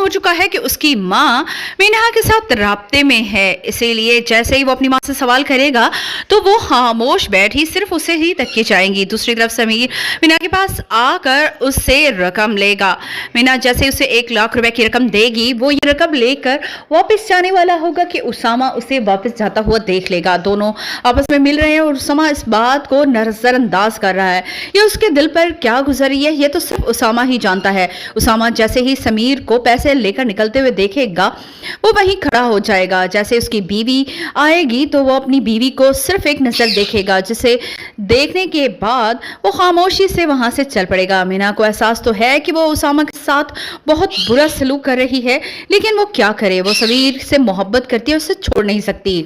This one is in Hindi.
हो चुका है कि उसकी माँ मीना के साथ राब्ते में है। इसीलिए जैसे ही वो अपनी माँ से सवाल करेगा तो वो खामोश बैठी सिर्फ उसे ही तक जाएंगी। दूसरी तरफ समीर मीना के पास आकर उससे रकम लेगा। मीना जैसे उसे 1 लाख रुपए की रकम देगी, वो ये रकम लेकर वापस जाने वाला होगा कि उसामा उसे वापस जाता हुआ देख लेगा। दोनों आपस में मिल रहे हैं और उसामा इस बात को नजरअंदाज कर रहा है। ये उसके दिल पर क्या गुजर रही है ये तो सिर्फ उसामा ही जानता है। उसामा जैसे ही समीर को पैसे लेकर निकलते हुए देखेगा वो वहीं खड़ा हो जाएगा। जैसे उसकी बीवी आएगी तो वो अपनी बीवी को सिर्फ एक नजर देखेगा, जिसे देखने के बाद वो खामोशी से वहां से चल पड़ेगा। मीना को एहसास तो है कि वो उसामा के साथ बहुत बुरा सलूक कर रही है, लेकिन वो क्या करे, वो समीर से मोहब्बत करती है, उसे छोड़ नहीं सकती।